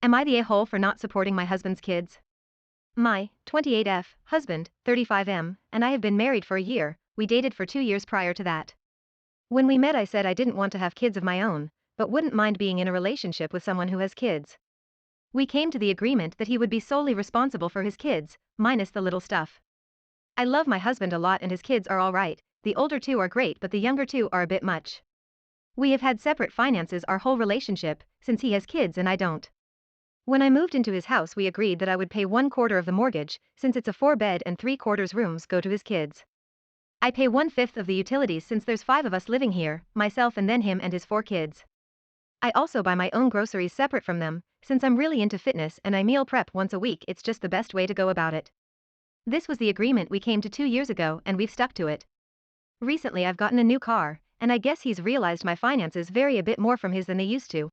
Am I the a-hole for not supporting my husband's kids? My 28F husband, 35M, and I have been married for a year. We dated for 2 years prior to that. When we met, I said I didn't want to have kids of my own, but wouldn't mind being in a relationship with someone who has kids. We came to the agreement that he would be solely responsible for his kids, minus the little stuff. I love my husband a lot and his kids are alright. The older two are great, but the younger two are a bit much. We have had separate finances our whole relationship, since he has kids and I don't. When I moved into his house, we agreed that I would pay 1/4 of the mortgage, since it's a 4-bed and 3/4 rooms go to his kids. I pay 1/5 of the utilities since there's 5 of us living here, myself and then him and his 4 kids. I also buy my own groceries separate from them, since I'm really into fitness and I meal prep once a week. It's just the best way to go about it. This was the agreement we came to 2 years ago and we've stuck to it. Recently I've gotten a new car, and I guess he's realized my finances vary a bit more from his than they used to.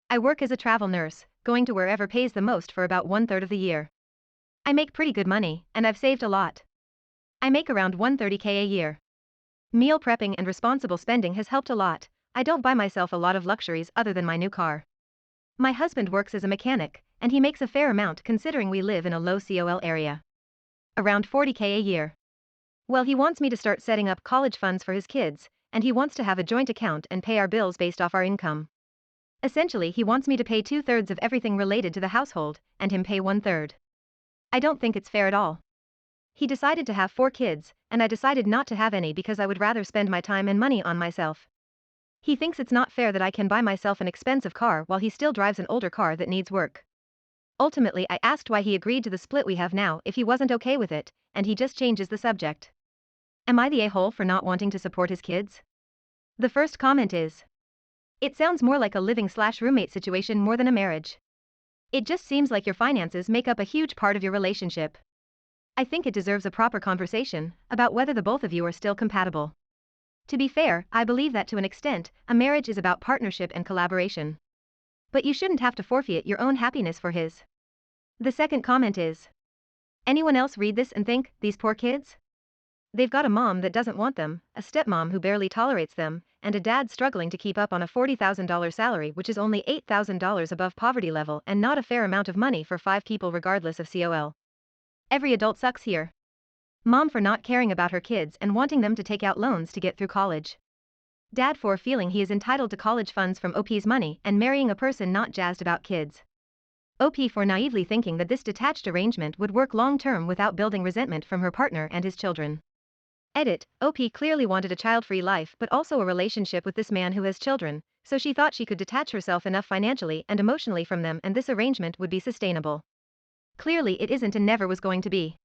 I work as a travel nurse, going to wherever pays the most for about 1/3 of the year. I make pretty good money, and I've saved a lot. I make around 130K a year. Meal prepping and responsible spending has helped a lot. I don't buy myself a lot of luxuries other than my new car. My husband works as a mechanic, and he makes a fair amount considering we live in a low COL area. Around 40K a year. Well, he wants me to start setting up college funds for his kids, and he wants to have a joint account and pay our bills based off our income. Essentially, he wants me to pay 2/3 of everything related to the household, and him pay 1/3. I don't think it's fair at all. He decided to have 4 kids, and I decided not to have any because I would rather spend my time and money on myself. He thinks it's not fair that I can buy myself an expensive car while he still drives an older car that needs work. Ultimately, I asked why he agreed to the split we have now if he wasn't okay with it, and he just changes the subject. Am I the a-hole for not wanting to support his kids? The first comment is, it sounds more like a living/roommate situation more than a marriage. It just seems like your finances make up a huge part of your relationship. I think it deserves a proper conversation about whether the both of you are still compatible. To be fair, I believe that to an extent, a marriage is about partnership and collaboration. But you shouldn't have to forfeit your own happiness for his. The second comment is, anyone else read this and think, these poor kids? They've got a mom that doesn't want them, a stepmom who barely tolerates them, and a dad struggling to keep up on a $40,000 salary, which is only $8,000 above poverty level and not a fair amount of money for 5 people regardless of COL. Every adult sucks here. Mom for not caring about her kids and wanting them to take out loans to get through college. Dad for feeling he is entitled to college funds from OP's money and marrying a person not jazzed about kids. OP for naively thinking that this detached arrangement would work long-term without building resentment from her partner and his children. Edit, OP clearly wanted a child-free life but also a relationship with this man who has children, so she thought she could detach herself enough financially and emotionally from them and this arrangement would be sustainable. Clearly it isn't and never was going to be.